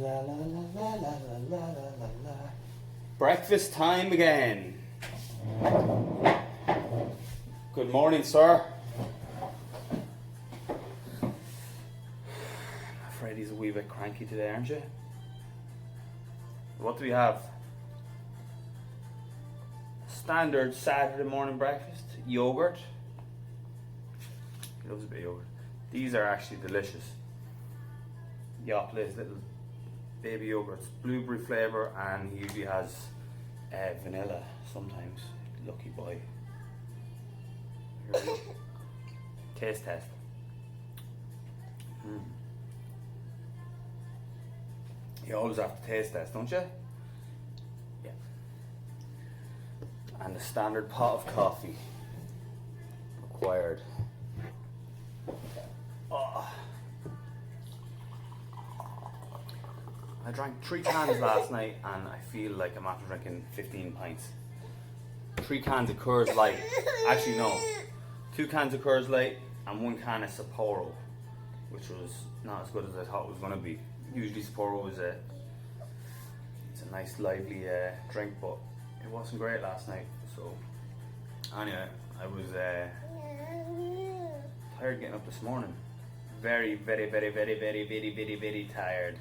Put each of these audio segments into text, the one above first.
La la la la la la la la la. Breakfast time again. Good morning, sir. I'm afraid he's a wee bit cranky today, aren't you? What do we have? Standard Saturday morning breakfast. Yogurt. He loves a bit of yogurt. These are actually delicious. Yoplait little baby yogurts, blueberry flavour, and he usually has vanilla sometimes. Lucky boy. Here we go. Taste test. You always have to taste test, don't you? Yeah. And the standard pot of coffee required. Oh. I drank 3 cans last night and I feel like I'm after drinking 15 pints. 3 cans of Coors Light. Actually no. 2 cans of Coors Light and 1 can of Sapporo, which was not as good as I thought it was going to be. Usually Sapporo is it's a nice lively drink, but it wasn't great last night. So anyway, I was tired getting up this morning. Very, very, very, very, very, very, very, very tired.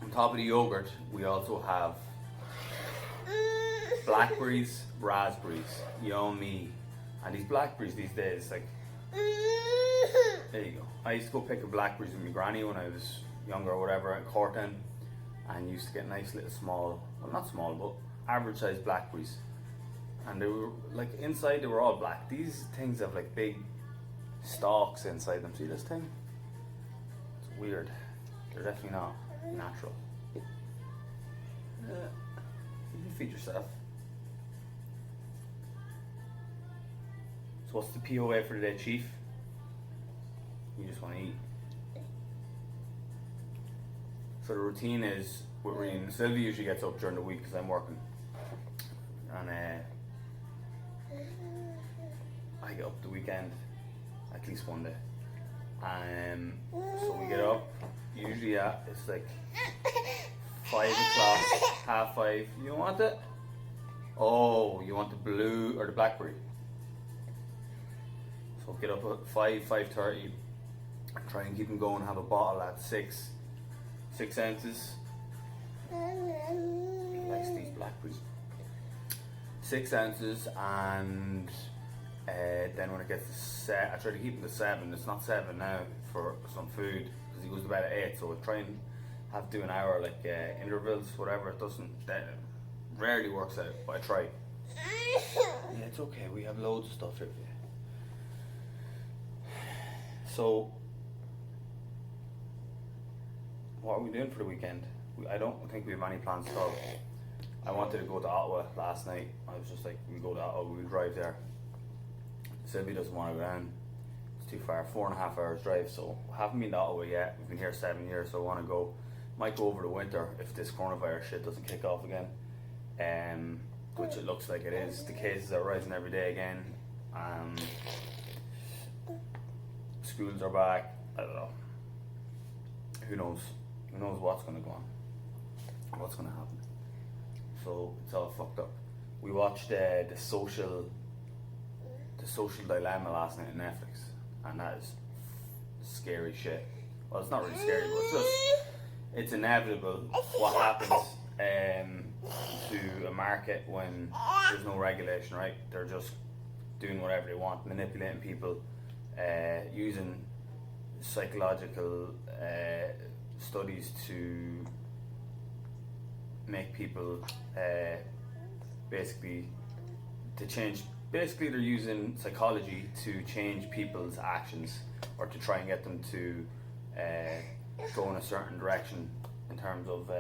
On top of the yogurt, we also have blackberries, raspberries, yummy. And these blackberries these days, like, there you go. I used to go pick a blackberries with my granny when I was younger or whatever at Corton, and used to get nice little small, well not small, but average sized blackberries. And they were like, inside they were all black. These things have like big stalks inside them. See this thing? It's weird. They're definitely not natural. You can feed yourself. So what's the POA for today, Chief? You just want to eat. So the routine is, with Reen, Sylvie usually gets up during the week because I'm working. And I get up the weekend, at least one day. So we get up, usually it's like 5 o'clock, 5:30. You want it? Oh, you want the blue or the blackberry? So get up at 5:30. Try and keep them going. Have a bottle at 6 ounces. He likes these blackberries. 6 ounces, and then when it gets to 7, I try to keep him to 7. It's not 7 now for some food because he goes to bed at 8. So I try and have to do an hour like intervals, whatever. It doesn't, that rarely works out, but I try. Yeah, it's okay. We have loads of stuff here for you. So, what are we doing for the weekend? I don't think we have any plans at all. I wanted to go to Ottawa last night. I was just like, we go to Ottawa, we'll drive there. Sylvie doesn't want to go down. It's too far, 4.5 hours drive. So, haven't been to Ottawa yet. We've been here 7 years, so I want to go. Might go over the winter if this coronavirus shit doesn't kick off again. Which it looks like it is. The cases are rising every day again. Schools are back. I don't know. Who knows? Who knows what's going to go on? What's going to happen? So it's all fucked up. We watched the social dilemma last night on Netflix, and that is scary shit. Well, it's not really scary, but it's inevitable what happens to a market when there's no regulation, right? They're just doing whatever they want, manipulating people, using psychological studies to make people basically to change. Basically, they're using psychology to change people's actions or to try and get them to go in a certain direction in terms of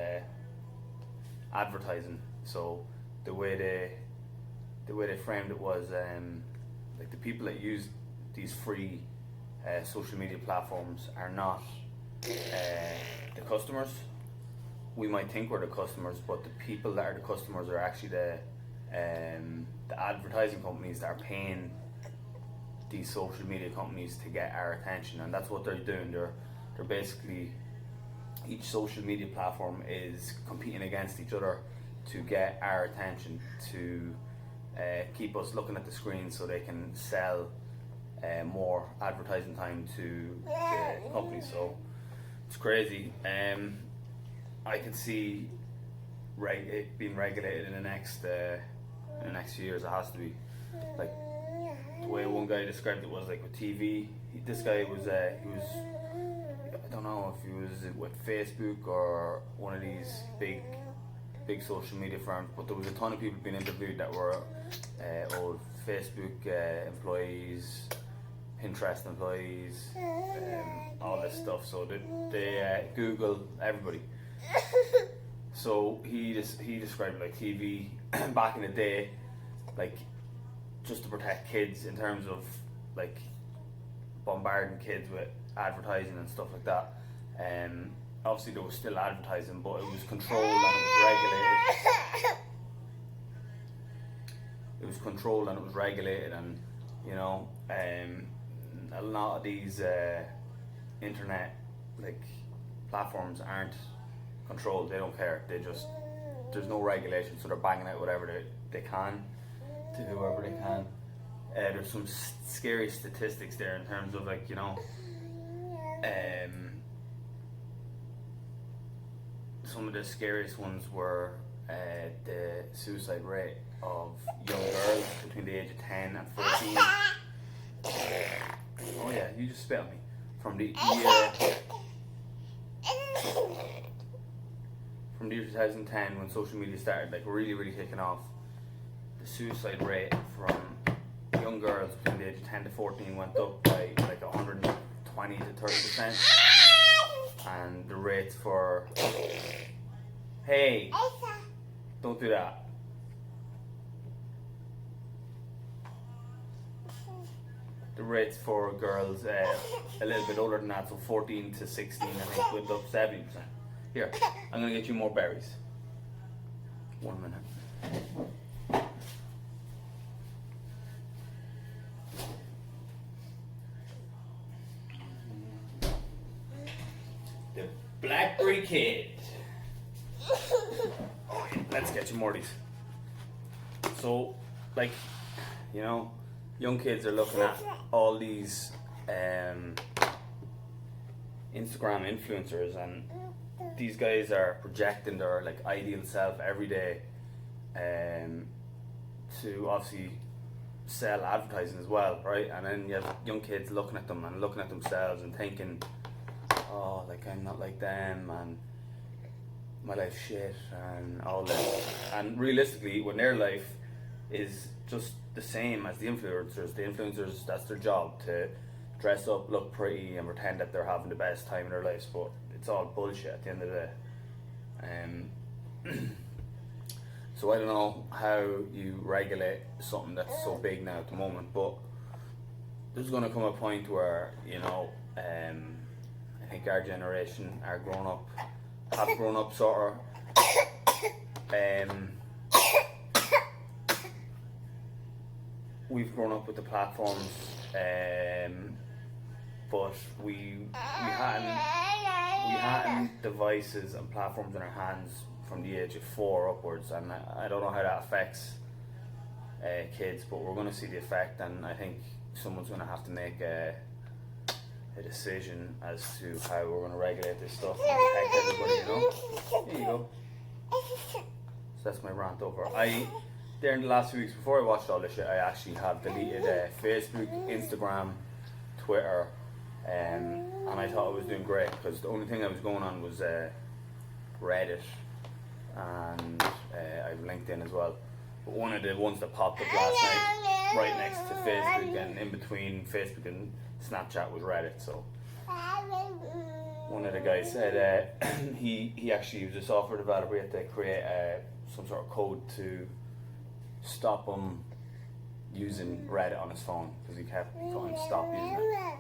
advertising. So the way they framed it was like the people that use these free social media platforms are not the customers. We might think we're the customers, but the people that are the customers are actually the advertising companies that are paying these social media companies to get our attention, and that's what they're doing. They're basically each social media platform is competing against each other to get our attention, to keep us looking at the screen so they can sell more advertising time to the company. So it's crazy. I can see it being regulated in the next few years. It has to be. Like the way one guy described it was like with TV. This guy was he was, I don't know if he was with Facebook or one of these big social media firms, but there was a ton of people being interviewed that were old Facebook employees, Pinterest employees, all this stuff. So they Google, everybody. So he described like TV back in the day, like just to protect kids in terms of like bombarding kids with advertising and stuff like that. Obviously there was still advertising, but it was controlled and it was regulated. It was controlled and it was regulated, and you know, a lot of these internet like platforms aren't controlled. They don't care. There's no regulation, so they're banging out whatever they can to whoever they can. There's some scary statistics there in terms of like, you know, some of the scariest ones were the suicide rate of young girls between the age of 10 and 14. Oh yeah, you just spit on me. From the year 2010, when social media started like really kicking off, the suicide rate from young girls between the age of 10 to 14 went up by like 120 to 30%. And the rates for... Hey! Don't do that. The rates for girls a little bit older than that, so 14 to 16, I think, went up 70%. Here, I'm gonna get you more berries. 1 minute. The Blackberry Kid. Let's get you more of these. So, like, you know, young kids are looking at all these Instagram influencers, and these guys are projecting their like ideal self every day to obviously sell advertising as well, right? And then you have young kids looking at them and looking at themselves and thinking, oh, like I'm not like them, and my life's shit and all that. And realistically, when their life is just the same as the influencers, that's their job, to dress up, look pretty, and pretend that they're having the best time in their lives. But it's all bullshit at the end of the day. So I don't know how you regulate something that's so big now at the moment, but there's going to come a point where, you know, I think our generation have grown up sort of. We've grown up with the platforms, but we hadn't devices and platforms in our hands from the age of 4 upwards, and I don't know how that affects kids, but we're going to see the effect, and I think someone's going to have to make a decision as to how we're going to regulate this stuff and protect everybody, you know? Here you go. So that's my rant over. During the last few weeks before I watched all this shit, I actually have deleted Facebook, Instagram, Twitter, and I thought I was doing great, because the only thing I was going on was Reddit, and I have LinkedIn as well. But one of the ones that popped up last night, right next to Facebook and in between Facebook and Snapchat, was Reddit. So one of the guys said he actually was a software developer. He had to create some sort of code to stop him using Reddit on his phone, because he kept trying to stop using it.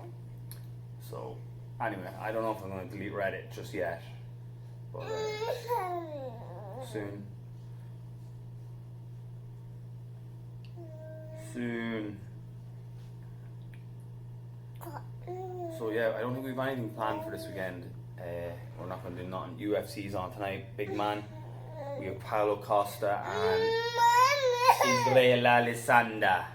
So anyway, I don't know if I'm going to delete Reddit just yet, but soon. So yeah, I don't think we have anything planned for this weekend. We're not going to do nothing. UFC's on tonight, big man. We have Paulo Costa and Israel Alessandra.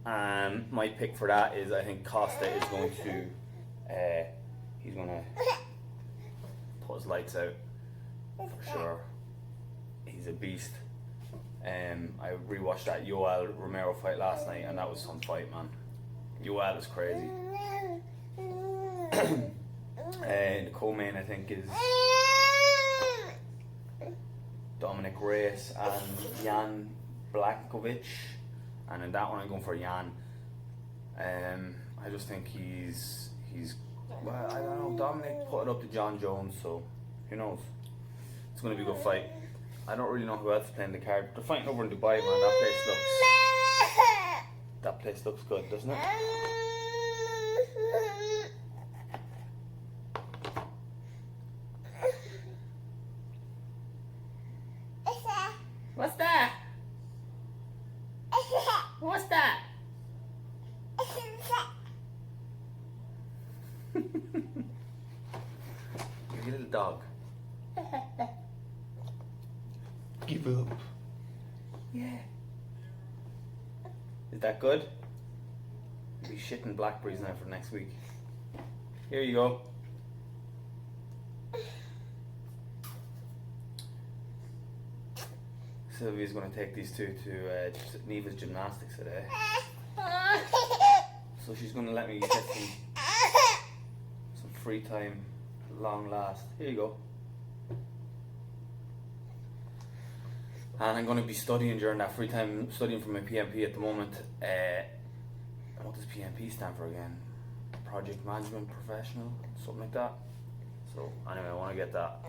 And my pick for that is, I think Costa is going to, he's going to put his lights out for sure. He's a beast. I rewatched that Yoel Romero fight last night, and that was some fight, man. Yoel is crazy. The co-main, I think, is Dominic Reyes and Jan Blachowicz, and in that one I'm going for Jan. I just think he's well, I don't know, Dominic put it up to John Jones, so who knows? It's going to be a good fight. I don't really know who else is playing the card. They're fighting over in Dubai, man. That place looks good, doesn't it? What's that? What's that? You little dog. Give up. Yeah. Is that good? You'll be shitting blackberries now for next week. Here you go. Sylvia's going to take these two to Neva's gymnastics today. So she's going to let me get some free time at long last. Here you go. And I'm going to be studying during that free time, studying for my PMP at the moment. What does PMP stand for again? Project Management Professional, something like that. So anyway, I want to get that.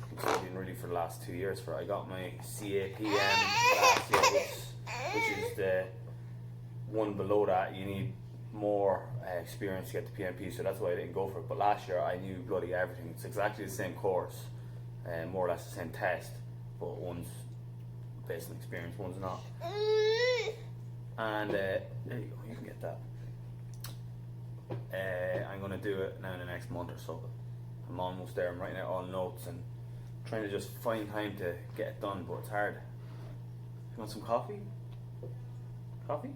I'm studying really for the last 2 years for it. I got my CAPM last year, which is the one below that. You need more experience to get the PMP, so that's why I didn't go for it. But last year I knew bloody everything. It's exactly the same course, more or less the same test, but one's based on experience, one's not. And there you go, you can get that. I'm going to do it now in the next month or so. I'm almost there. I'm writing out all notes and trying to just find time to get it done, but it's hard. You want some coffee? Coffee?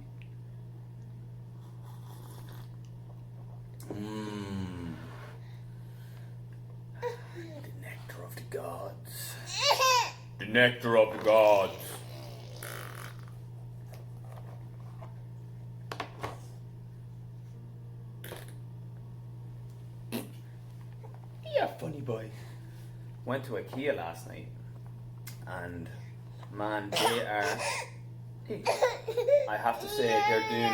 The nectar of the gods. The nectar of the gods. Yeah, funny boy. Went to IKEA last night, and man, they are. I have to say, they're doing a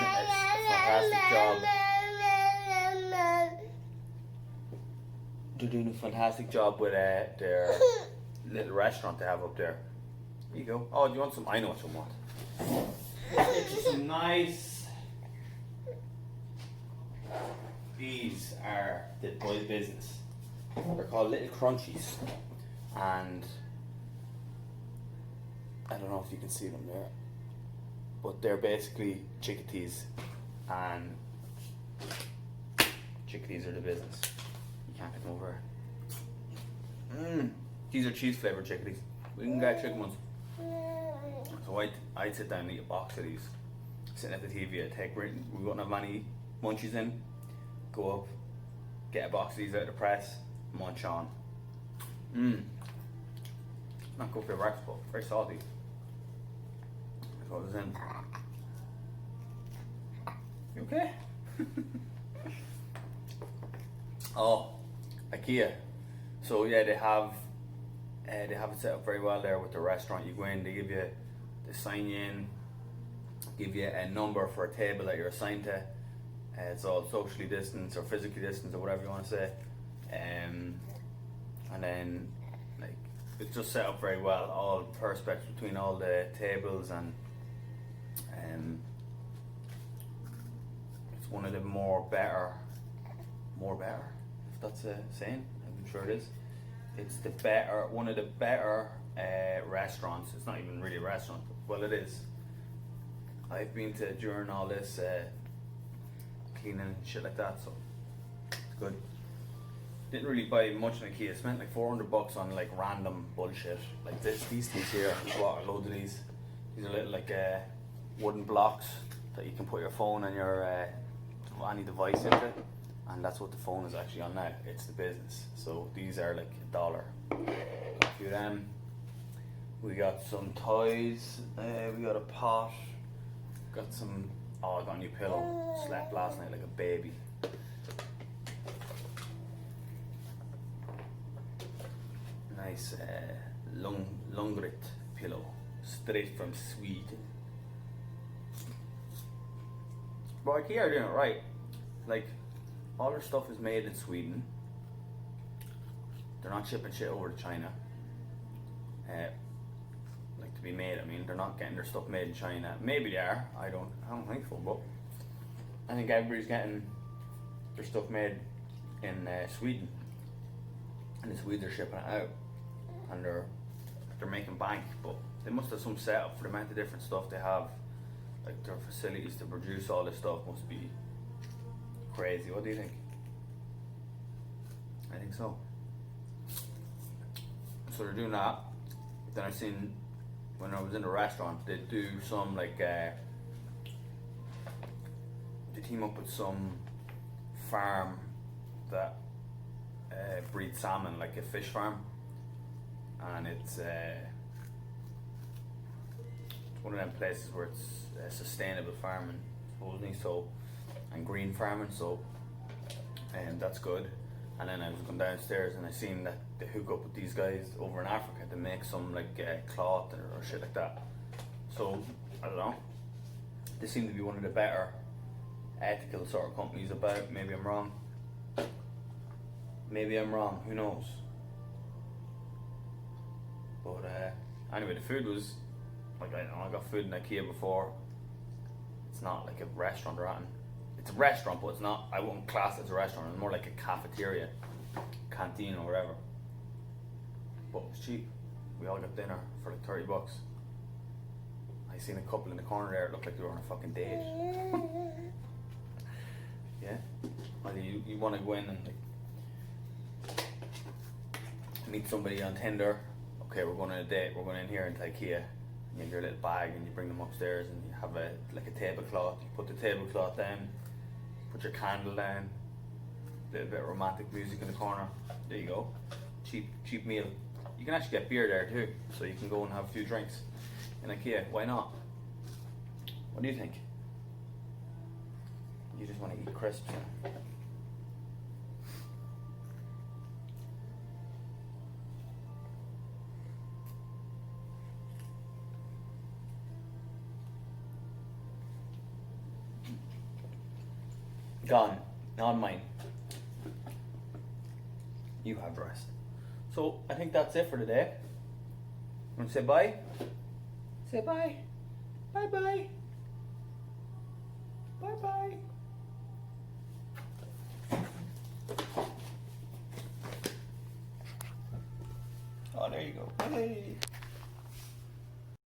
fantastic job. They're doing a fantastic job with their little restaurant they have up there. Here you go. Oh, do you want some? I know what you want. Get you some nice. These are the boy business. They're called Little Crunchies, and I don't know if you can see them there, but they're basically chickadees, and chickadees are the business. You can't get them over. These are cheese flavored chickadees. We can get chicken ones. So I'd sit down and eat a box of these, sitting at the TV. We wouldn't have many munchies in. Go up, get a box of these out of the press, munch on. Not good for your breakfast, but very salty. That's what it's in. You okay? Oh, IKEA. So yeah, they have it set up very well there with the restaurant. You go in, they sign you in, give you a number for a table that you're assigned to. It's all socially distanced or physically distanced or whatever you want to say. And then like it's just set up very well. All perspex between all the tables, and it's one of the more better, if that's a saying. I'm sure it is. It's one of the better restaurants. It's not even really a restaurant. Well, it is. I've been to during all this cleaning and shit like that. So it's good. Didn't really buy much in IKEA. Spent like $400 on like random bullshit like this. These things here. I bought a load of these. These are little like wooden blocks that you can put your phone and your any device into, and that's what the phone is actually on now. It's the business. So these are like $1. Got a few of them. We got some toys. We got a pot. Got some. Oh, I got a new pillow. Slept last night like a baby. Nice Lungrit pillow, straight from Sweden. But IKEA are doing it right. Like, all their stuff is made in Sweden. They're not shipping shit over to China. Like to be made. I mean, they're not getting their stuff made in China. Maybe they are. I don't think so. But I think everybody's getting their stuff made in Sweden, and the Swedes are shipping it out, and they're making bank. But they must have some setup for the amount of different stuff they have. Like their facilities to produce all this stuff must be crazy. What do you think? I think so. So they're doing that. Then I seen when I was in the restaurant, they do some like they team up with some farm that breeds salmon, like a fish farm, and it's one of them places where it's sustainable farming, supposedly, so, and green farming, so, and that's good. And then I was going downstairs and I seen that they hook up with these guys over in Africa to make some like cloth or shit like that. So I don't know. They seem to be one of the better ethical sort of companies about. Maybe I'm wrong. Maybe I'm wrong. Who knows? But anyway, the food was like, I got food in IKEA before. It's not like a restaurant or anything. It's a restaurant, but it's not. I wouldn't class it as a restaurant. It's more like a cafeteria, canteen or whatever. But it was cheap. We all got dinner for like $30. I seen a couple in the corner there. It looked like they were on a fucking date. Yeah. Well, you want to go in and like meet somebody on Tinder. Okay, we're going on a date. We're going in here into IKEA. You have your little bag and you bring them upstairs and you have like a tablecloth. You put the tablecloth down. Put your candle down, a little bit of romantic music in the corner. There you go. Cheap meal. You can actually get beer there too, so you can go and have a few drinks in IKEA. Why not? What do you think? You just want to eat crisps. Gone. On mine. You have rest. So I think that's it for today. Want to say bye? Say bye. Bye bye. Bye bye. Oh, there you go. Hey.